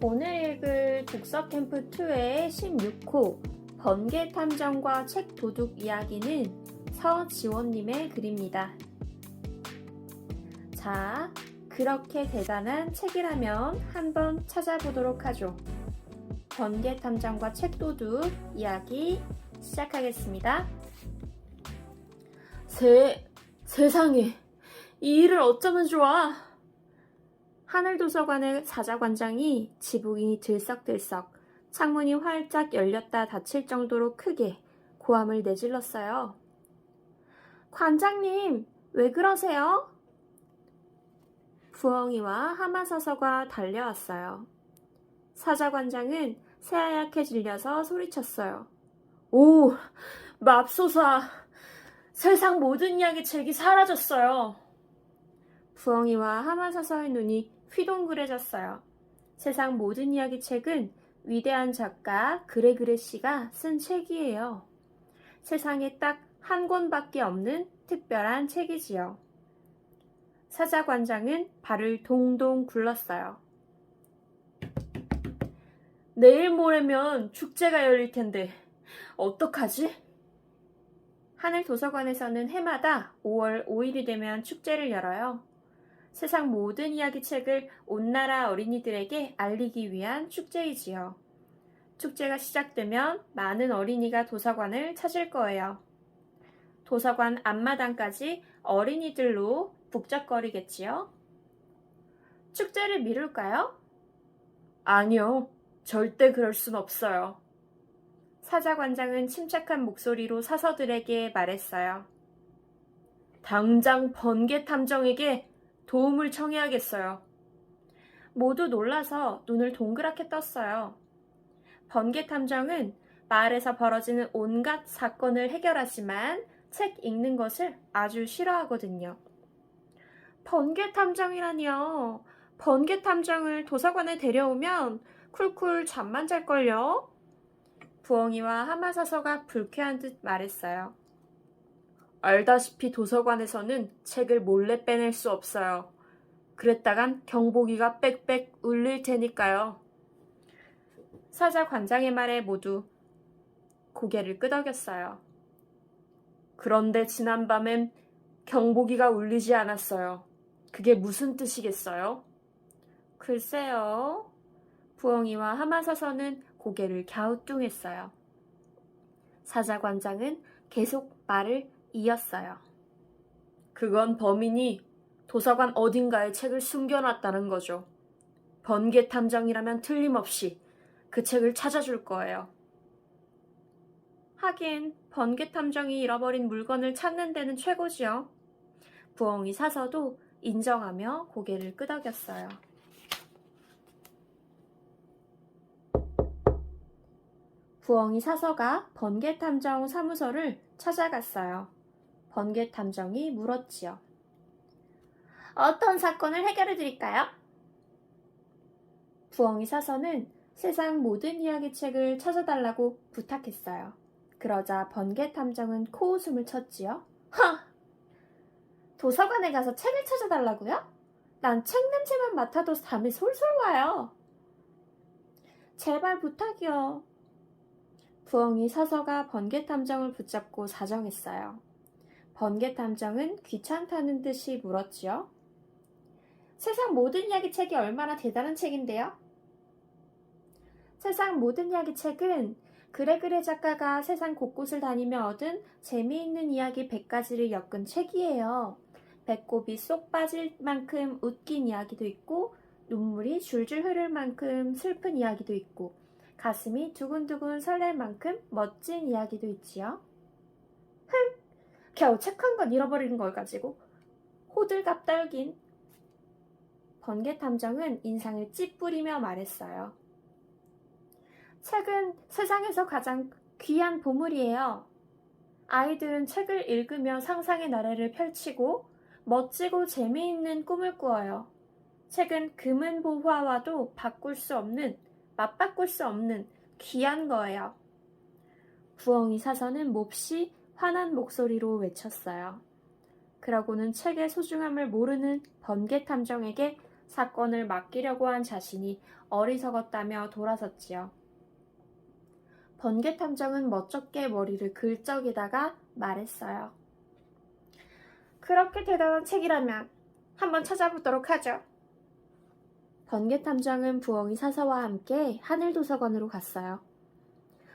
오늘 읽을 독서캠프2의 16호 번개탐정과 책 도둑 이야기는 서지원님의 글입니다. 자, 그렇게 대단한 책이라면 한번 찾아보도록 하죠. 번개탐정과 책 도둑 이야기 시작하겠습니다. 세상에, 이 일을 어쩌면 좋아. 하늘도서관의 사자관장이 지붕이 들썩들썩, 창문이 활짝 열렸다 닫힐 정도로 크게 고함을 내질렀어요. 관장님, 왜 그러세요? 부엉이와 하마사서가 달려왔어요. 사자관장은 새하얗게 질려서 소리쳤어요. 오, 맙소사! 세상 모든 이야기 책이 사라졌어요. 부엉이와 하마사서의 눈이 휘둥그레졌어요. 세상 모든 이야기 책은 위대한 작가 그레그레 씨가 쓴 책이에요. 세상에 딱 한 권밖에 없는 특별한 책이지요. 사자관장은 발을 동동 굴렀어요. 내일 모레면 축제가 열릴 텐데 어떡하지? 하늘도서관에서는 해마다 5월 5일이 되면 축제를 열어요. 세상 모든 이야기 책을 온 나라 어린이들에게 알리기 위한 축제이지요. 축제가 시작되면 많은 어린이가 도서관을 찾을 거예요. 도서관 앞마당까지 어린이들로 북적거리겠지요. 축제를 미룰까요? 아니요, 절대 그럴 순 없어요. 사자관장은 침착한 목소리로 사서들에게 말했어요. 당장 번개탐정에게 도움을 청해야겠어요. 모두 놀라서 눈을 동그랗게 떴어요. 번개탐정은 마을에서 벌어지는 온갖 사건을 해결하지만 책 읽는 것을 아주 싫어하거든요. 번개탐정이라니요. 번개탐정을 도서관에 데려오면 쿨쿨 잠만 잘걸요. 부엉이와 하마사서가 불쾌한 듯 말했어요. 알다시피 도서관에서는 책을 몰래 빼낼 수 없어요. 그랬다간 경보기가 빽빽 울릴 테니까요. 사자관장의 말에 모두 고개를 끄덕였어요. 그런데 지난밤엔 경보기가 울리지 않았어요. 그게 무슨 뜻이겠어요? 글쎄요. 부엉이와 하마사서는 고개를 갸우뚱했어요. 사자관장은 계속 말을 이었어요. 그건 범인이 도서관 어딘가에 책을 숨겨놨다는 거죠. 번개탐정이라면 틀림없이 그 책을 찾아줄 거예요. 하긴 번개탐정이 잃어버린 물건을 찾는 데는 최고지요. 부엉이 사서도 인정하며 고개를 끄덕였어요. 부엉이 사서가 번개탐정 사무소를 찾아갔어요. 번개탐정이 물었지요. 어떤 사건을 해결해 드릴까요? 부엉이 사서는 세상 모든 이야기 책을 찾아달라고 부탁했어요. 그러자 번개탐정은 코웃음을 쳤지요. 허! 도서관에 가서 책을 찾아달라고요? 난 책 냄새만 맡아도 잠이 솔솔 와요. 제발 부탁이요. 부엉이 사서가 번개탐정을 붙잡고 사정했어요. 번개탐정은 귀찮다는 듯이 물었지요. 세상 모든 이야기 책이 얼마나 대단한 책인데요? 세상 모든 이야기 책은 그레그레 작가가 세상 곳곳을 다니며 얻은 재미있는 이야기 100가지를 엮은 책이에요. 배꼽이 쏙 빠질 만큼 웃긴 이야기도 있고 눈물이 줄줄 흐를 만큼 슬픈 이야기도 있고 가슴이 두근두근 설렐 만큼 멋진 이야기도 있지요. 겨우 책 한 권 잃어버린 걸 가지고 호들갑 떨긴. 번개탐정은 인상을 찌푸리며 말했어요. 책은 세상에서 가장 귀한 보물이에요. 아이들은 책을 읽으며 상상의 나래를 펼치고 멋지고 재미있는 꿈을 꾸어요. 책은 금은보화와도 맞바꿀 수 없는 귀한 거예요. 부엉이 사서는 몹시 화난 목소리로 외쳤어요. 그러고는 책의 소중함을 모르는 번개탐정에게 사건을 맡기려고 한 자신이 어리석었다며 돌아섰지요. 번개탐정은 멋쩍게 머리를 긁적이다가 말했어요. 그렇게 대단한 책이라면 한번 찾아보도록 하죠. 번개탐정은 부엉이 사서와 함께 하늘도서관으로 갔어요.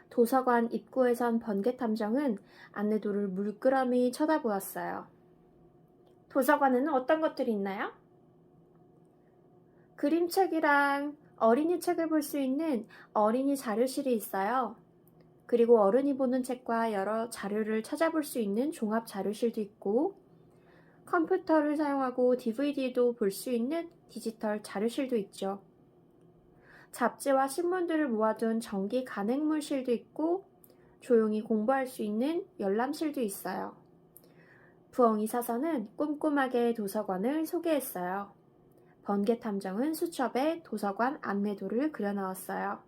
도서관 입구에 선 번개탐정은 안내도를 물끄러미 쳐다보았어요. 도서관에는 어떤 것들이 있나요? 그림책이랑 어린이 책을 볼 수 있는 어린이 자료실이 있어요. 그리고 어른이 보는 책과 여러 자료를 찾아볼 수 있는 종합 자료실도 있고, 컴퓨터를 사용하고 DVD도 볼 수 있는 디지털 자료실도 있죠. 잡지와 신문들을 모아둔 전기 간행물실도 있고, 조용히 공부할 수 있는 열람실도 있어요. 부엉이 사서는 꼼꼼하게 도서관을 소개했어요. 번개탐정은 수첩에 도서관 안내도를 그려넣었어요.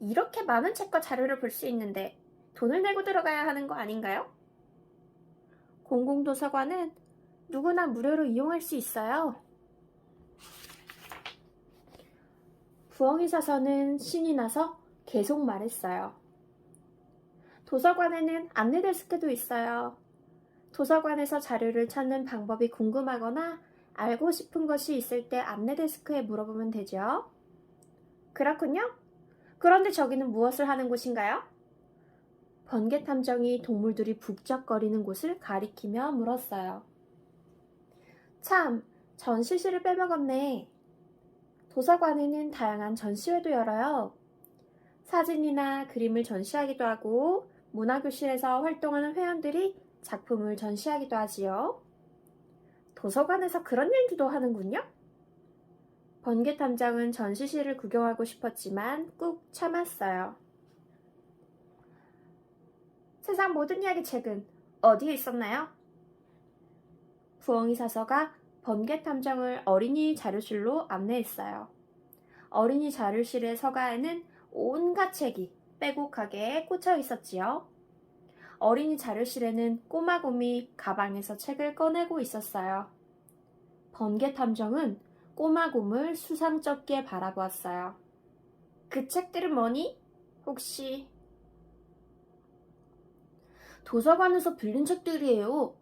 이렇게 많은 책과 자료를 볼 수 있는데 돈을 내고 들어가야 하는 거 아닌가요? 공공도서관은 누구나 무료로 이용할 수 있어요. 부엉이 사서는 신이 나서 계속 말했어요. 도서관에는 안내 데스크도 있어요. 도서관에서 자료를 찾는 방법이 궁금하거나 알고 싶은 것이 있을 때 안내 데스크에 물어보면 되죠. 그렇군요. 그런데 저기는 무엇을 하는 곳인가요? 번개탐정이 동물들이 북적거리는 곳을 가리키며 물었어요. 참, 전시실을 빼먹었네. 도서관에는 다양한 전시회도 열어요. 사진이나 그림을 전시하기도 하고 문화교실에서 활동하는 회원들이 작품을 전시하기도 하지요. 도서관에서 그런 일도 하는군요. 번개탐정은 전시실을 구경하고 싶었지만 꾹 참았어요. 세상 모든 이야기 책은 어디에 있었나요? 부엉이 사서가 번개탐정을 어린이 자료실로 안내했어요. 어린이 자료실의 서가에는 온갖 책이 빼곡하게 꽂혀 있었지요. 어린이 자료실에는 꼬마곰이 가방에서 책을 꺼내고 있었어요. 번개탐정은 꼬마곰을 수상쩍게 바라보았어요. 그 책들은 뭐니? 혹시... 도서관에서 빌린 책들이에요.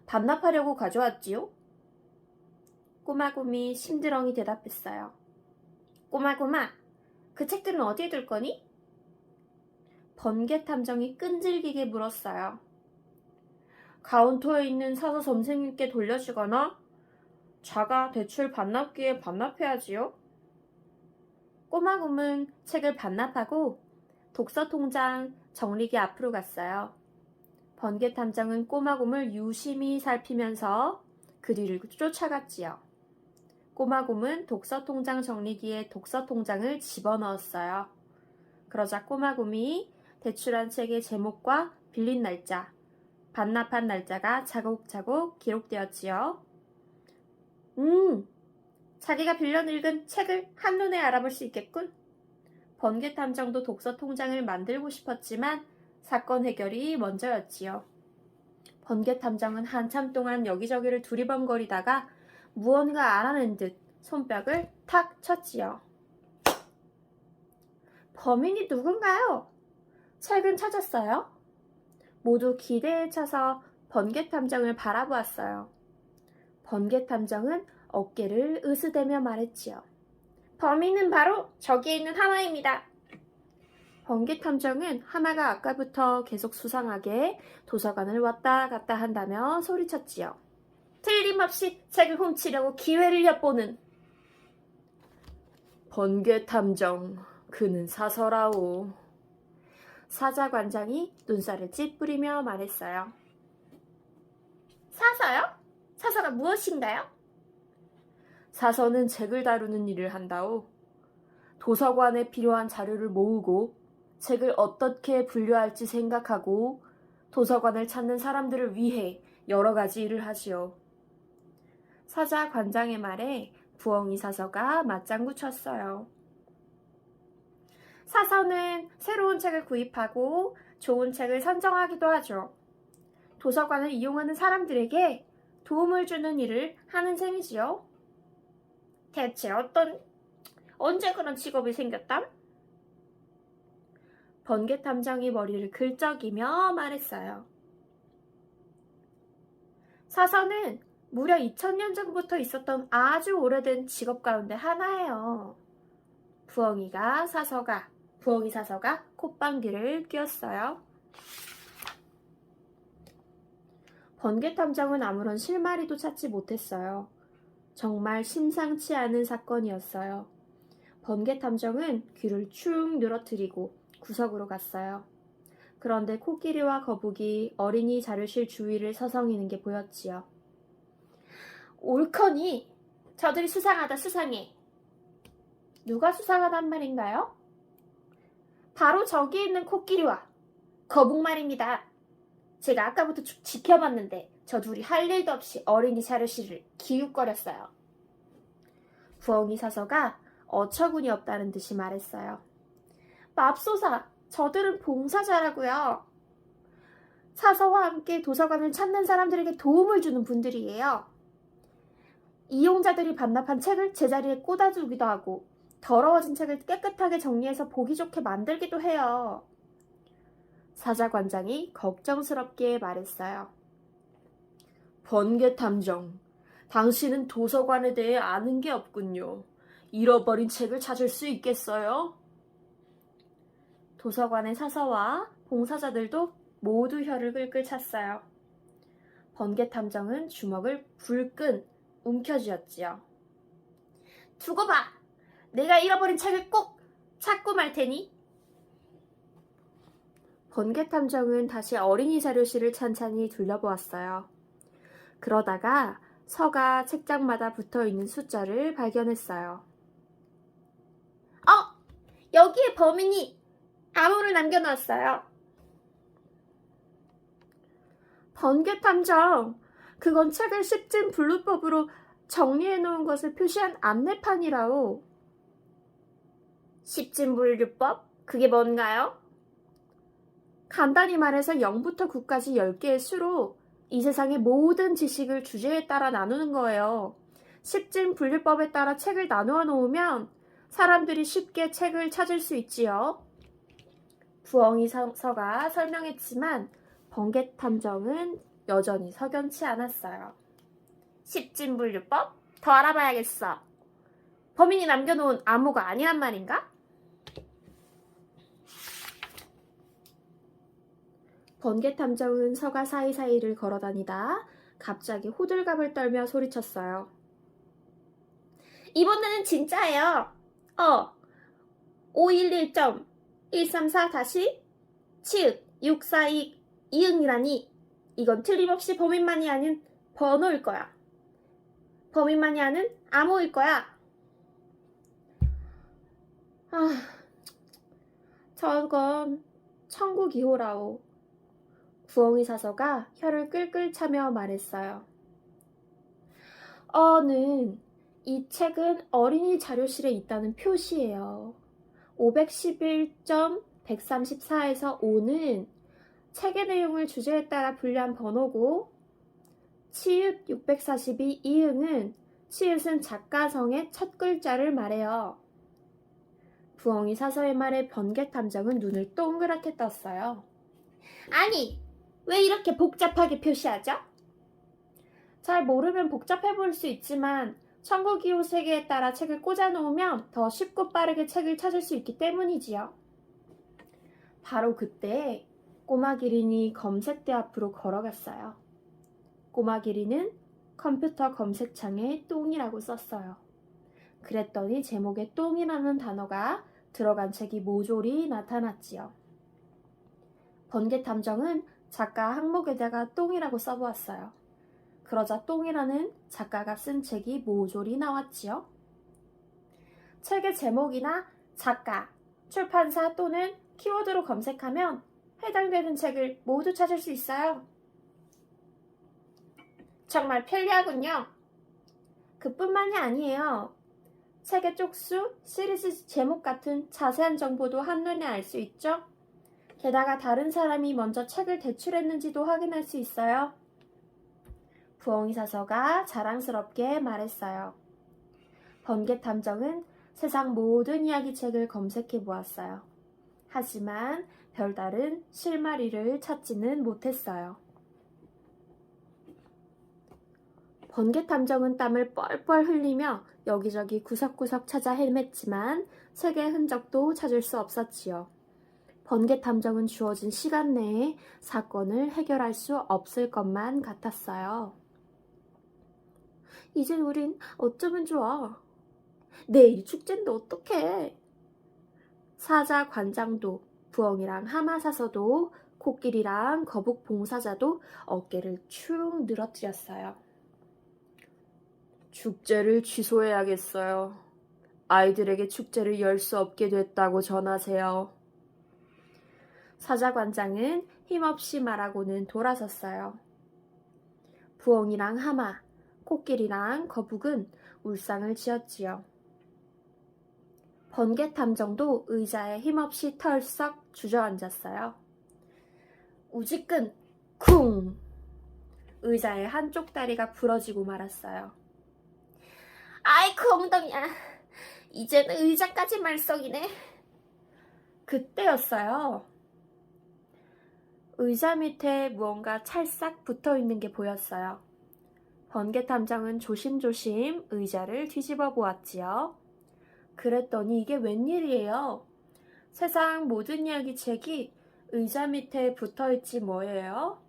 반납하려고 가져왔지요? 꼬마곰이 심드렁이 대답했어요. 꼬마곰아, 그 책들은 어디에 둘 거니? 번개탐정이 끈질기게 물었어요. 카운터에 있는 사서 선생님께 돌려주거나 자가 대출 반납기에 반납해야지요. 꼬마곰은 책을 반납하고 독서통장 정리기 앞으로 갔어요. 번개탐정은 꼬마곰을 유심히 살피면서 그 뒤를 쫓아갔지요. 꼬마곰은 독서통장 정리기에 독서통장을 집어넣었어요. 그러자 꼬마곰이 대출한 책의 제목과 빌린 날짜, 반납한 날짜가 차곡차곡 기록되었지요. 자기가 빌려 읽은 책을 한눈에 알아볼 수 있겠군. 번개탐정도 독서통장을 만들고 싶었지만 사건 해결이 먼저였지요. 번개탐정은 한참 동안 여기저기를 두리번거리다가 무언가 알아낸 듯 손뼉을 탁 쳤지요. 범인이 누군가요? 책은 찾았어요? 모두 기대에 차서 번개탐정을 바라보았어요. 번개탐정은 어깨를 으스대며 말했지요. 범인은 바로 저기에 있는 하나입니다. 번개탐정은 하나가 아까부터 계속 수상하게 도서관을 왔다 갔다 한다며 소리쳤지요. 틀림없이 책을 훔치려고 기회를 엿보는. 번개탐정, 그는 사서라오. 사자관장이 눈살을 찌푸리며 말했어요. 사서요? 사서가 무엇인가요? 사서는 책을 다루는 일을 한다오. 도서관에 필요한 자료를 모으고 책을 어떻게 분류할지 생각하고 도서관을 찾는 사람들을 위해 여러 가지 일을 하지요. 사자관장의 말에 부엉이 사서가 맞장구 쳤어요. 사서는 새로운 책을 구입하고 좋은 책을 선정하기도 하죠. 도서관을 이용하는 사람들에게 도움을 주는 일을 하는 셈이지요. 대체 언제 그런 직업이 생겼담? 번개탐정이 머리를 긁적이며 말했어요. 사서는 무려 2000년 전부터 있었던 아주 오래된 직업 가운데 하나예요. 부엉이 사서가 콧방귀를 뀌었어요. 번개탐정은 아무런 실마리도 찾지 못했어요. 정말 심상치 않은 사건이었어요. 번개탐정은 귀를 축 늘어뜨리고 구석으로 갔어요. 그런데 코끼리와 거북이 어린이 자료실 주위를 서성이는 게 보였지요. 옳거니 저들이 수상하다 수상해. 누가 수상하단 말인가요? 바로 저기 있는 코끼리와 거북 말입니다. 제가 아까부터 쭉 지켜봤는데 저 둘이 할 일도 없이 어린이 자료실을 기웃거렸어요. 부엉이 사서가 어처구니 없다는 듯이 말했어요. 맙소사, 저들은 봉사자라고요. 사서와 함께 도서관을 찾는 사람들에게 도움을 주는 분들이에요. 이용자들이 반납한 책을 제자리에 꽂아두기도 하고 더러워진 책을 깨끗하게 정리해서 보기 좋게 만들기도 해요. 사자관장이 걱정스럽게 말했어요. 번개탐정, 당신은 도서관에 대해 아는 게 없군요. 잃어버린 책을 찾을 수 있겠어요? 도서관의 사서와 봉사자들도 모두 혀를 끌끌 찼어요. 번개탐정은 주먹을 불끈 움켜쥐었지요. 두고 봐! 내가 잃어버린 책을 꼭 찾고 말 테니. 번개탐정은 다시 어린이 자료실을 찬찬히 둘러보았어요. 그러다가 서가 책장마다 붙어있는 숫자를 발견했어요. 여기에 범인이 암호를 남겨놨어요. 번개탐정, 그건 책을 십진분류법으로 정리해놓은 것을 표시한 안내판이라오. 십진분류법? 그게 뭔가요? 간단히 말해서 0부터 9까지 10개의 수로 이 세상의 모든 지식을 주제에 따라 나누는 거예요. 십진분류법에 따라 책을 나누어 놓으면 사람들이 쉽게 책을 찾을 수 있지요. 부엉이 서가 설명했지만 번개탐정은 여전히 석연치 않았어요. 십진분류법? 더 알아봐야겠어. 범인이 남겨놓은 암호가 아니란 말인가? 번개탐정은 서가 사이사이를 걸어다니다 갑자기 호들갑을 떨며 소리쳤어요. 이번에는 진짜예요. 511.134-642 이응이라니 이건 틀림없이 범인만이 아닌 번호일 거야. 범인만이 아는 암호일 거야. 저건 천구기호라오. 부엉이 사서가 혀를 끌끌 차며 말했어요. 이 책은 어린이 자료실에 있다는 표시예요. 511.134에서 5는 책의 내용을 주제에 따라 분류한 번호고 치읓 642 이응은 치읓은 작가성의 첫 글자를 말해요. 부엉이 사서의 말에 번개탐정은 눈을 동그랗게 떴어요. 아니, 왜 이렇게 복잡하게 표시하죠? 잘 모르면 복잡해 보일 수 있지만 천구기호 세계에 따라 책을 꽂아놓으면 더 쉽고 빠르게 책을 찾을 수 있기 때문이지요. 바로 그때 꼬마 기린이 검색대 앞으로 걸어갔어요. 꼬마 기린은 컴퓨터 검색창에 똥이라고 썼어요. 그랬더니 제목에 똥이라는 단어가 들어간 책이 모조리 나타났지요. 번개탐정은 작가 항목에다가 똥이라고 써보았어요. 그러자 똥이라는 작가가 쓴 책이 모조리 나왔지요. 책의 제목이나 작가, 출판사 또는 키워드로 검색하면 해당되는 책을 모두 찾을 수 있어요. 정말 편리하군요. 그뿐만이 아니에요. 책의 쪽수, 시리즈 제목 같은 자세한 정보도 한눈에 알 수 있죠. 게다가 다른 사람이 먼저 책을 대출했는지도 확인할 수 있어요. 부엉이 사서가 자랑스럽게 말했어요. 번개탐정은 세상 모든 이야기책을 검색해 보았어요. 하지만 별다른 실마리를 찾지는 못했어요. 번개탐정은 땀을 뻘뻘 흘리며 여기저기 구석구석 찾아 헤맸지만 책의 흔적도 찾을 수 없었지요. 번개탐정은 주어진 시간 내에 사건을 해결할 수 없을 것만 같았어요. 이젠 우린 어쩌면 좋아. 내일이 축제인데 어떡해. 사자 관장도 부엉이랑 하마사서도 코끼리랑 거북 봉사자도 어깨를 축 늘어뜨렸어요. 축제를 취소해야겠어요. 아이들에게 축제를 열 수 없게 됐다고 전하세요. 사자 관장은 힘없이 말하고는 돌아섰어요. 부엉이랑 하마, 코끼리랑 거북은 울상을 지었지요. 번개탐정도 의자에 힘없이 털썩 주저앉았어요. 우지끈 쿵! 의자의 한쪽 다리가 부러지고 말았어요. 아이쿠 엉덩이야. 이제는 의자까지 말썽이네. 그때였어요. 의자 밑에 무언가 찰싹 붙어있는 게 보였어요. 번개탐정은 조심조심 의자를 뒤집어 보았지요. 그랬더니 이게 웬일이에요? 세상 모든 이야기 책이 의자 밑에 붙어있지 뭐예요?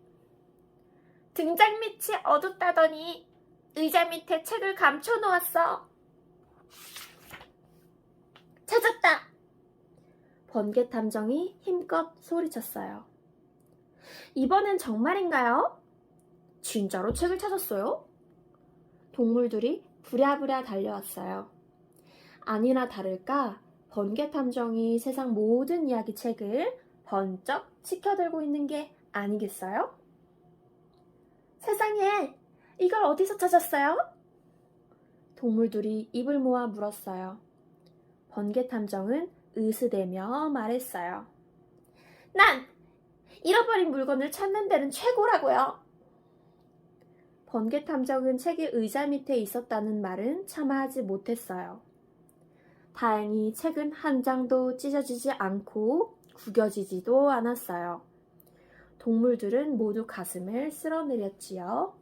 등장 밑이 어둡다더니 의자 밑에 책을 감춰 놓았어. 찾았다! 번개탐정이 힘껏 소리쳤어요. 이번엔 정말인가요? 진짜로 책을 찾았어요? 동물들이 부랴부랴 달려왔어요. 아니나 다를까 번개탐정이 세상 모든 이야기 책을 번쩍 치켜들고 있는 게 아니겠어요? 세상에, 이걸 어디서 찾았어요? 동물들이 입을 모아 물었어요. 번개탐정은 으스대며 말했어요. 난 잃어버린 물건을 찾는 데는 최고라고요. 번개탐정은 책이 의자 밑에 있었다는 말은 차마 하지 못했어요. 다행히 책은 한 장도 찢어지지 않고 구겨지지도 않았어요. 동물들은 모두 가슴을 쓸어내렸지요.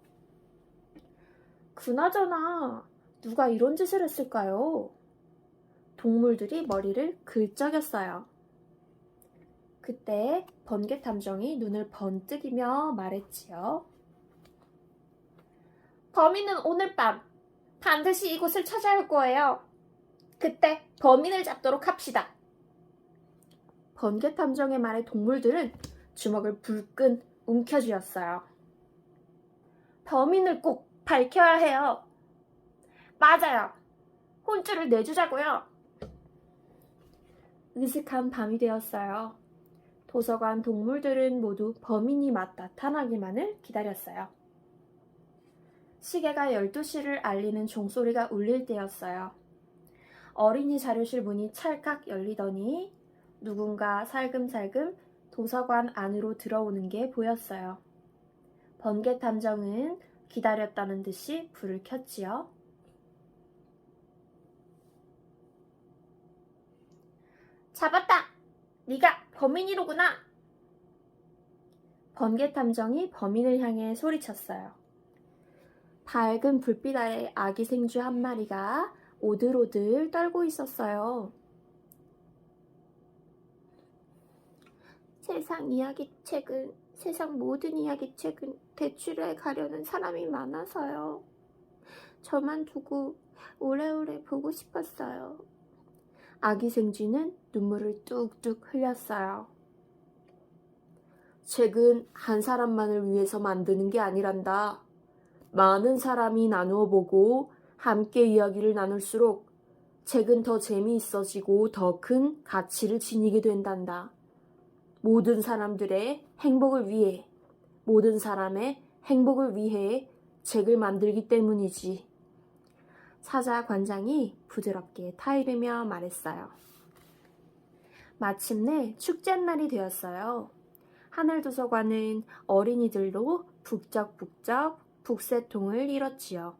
그나저나 누가 이런 짓을 했을까요? 동물들이 머리를 긁적였어요. 그때 번개탐정이 눈을 번뜩이며 말했지요. 범인은 오늘 밤 반드시 이곳을 찾아올 거예요. 그때 범인을 잡도록 합시다. 번개탐정의 말에 동물들은 주먹을 불끈 움켜쥐었어요. 범인을 꼭 밝혀야 해요. 맞아요. 혼쭐을 내주자고요. 으슥한 밤이 되었어요. 도서관 동물들은 모두 범인이 나타나기만을 기다렸어요. 시계가 12시를 알리는 종소리가 울릴 때였어요. 어린이 자료실 문이 찰칵 열리더니 누군가 살금살금 도서관 안으로 들어오는 게 보였어요. 번개탐정은 기다렸다는 듯이 불을 켰지요. 잡았다! 네가 범인이로구나! 번개탐정이 범인을 향해 소리쳤어요. 밝은 불빛 아래 아기 생쥐 한 마리가 오들오들 떨고 있었어요. 세상 모든 이야기책은 대출해 가려는 사람이 많아서요. 저만 두고 오래오래 보고 싶었어요. 아기 생쥐는 눈물을 뚝뚝 흘렸어요. 책은 한 사람만을 위해서 만드는 게 아니란다. 많은 사람이 나누어 보고 함께 이야기를 나눌수록 책은 더 재미있어지고 더 큰 가치를 지니게 된단다. 모든 사람들의 행복을 위해, 모든 사람의 행복을 위해 책을 만들기 때문이지. 사자 관장이 부드럽게 타이르며 말했어요. 마침내 축제날이 되었어요. 하늘도서관은 어린이들로 북적북적 북새통을 잃었지요.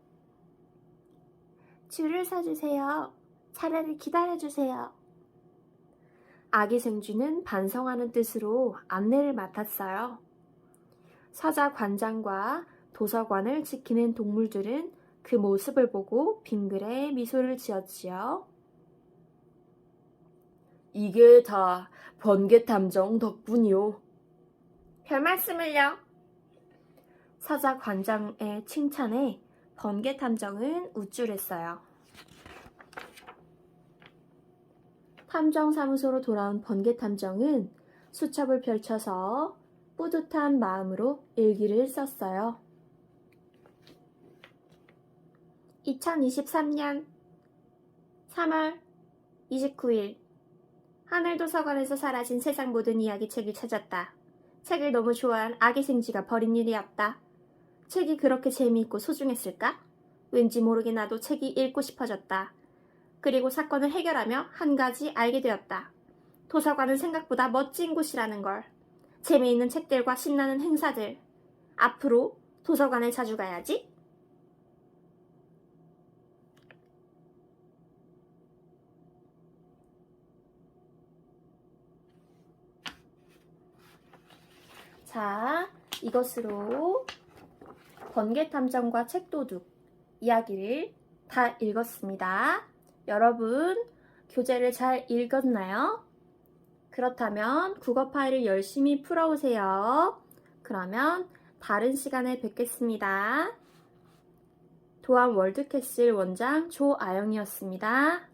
줄을 서주세요. 차라리 기다려주세요. 아기 생쥐는 반성하는 뜻으로 안내를 맡았어요. 서자 관장과 도서관을 지키는 동물들은 그 모습을 보고 빙그레 미소를 지었지요. 이게 다 번개탐정 덕분이요. 별 말씀을요. 서자 관장의 칭찬에 번개탐정은 우쭐했어요. 탐정사무소로 돌아온 번개탐정은 수첩을 펼쳐서 뿌듯한 마음으로 일기를 썼어요. 2023년 3월 29일 하늘도서관에서 사라진 세상 모든 이야기 책을 찾았다. 책을 너무 좋아한 아기 생쥐가 벌인 일이었다. 책이 그렇게 재미있고 소중했을까? 왠지 모르게 나도 책이 읽고 싶어졌다. 그리고 사건을 해결하며 한 가지 알게 되었다. 도서관은 생각보다 멋진 곳이라는 걸. 재미있는 책들과 신나는 행사들. 앞으로 도서관에 자주 가야지. 자, 이것으로 번개탐정과 책도둑 이야기를 다 읽었습니다. 여러분, 교재를 잘 읽었나요? 그렇다면 국어 파일을 열심히 풀어오세요. 그러면 다른 시간에 뵙겠습니다. 도안 월드캐슬 원장 조아영이었습니다.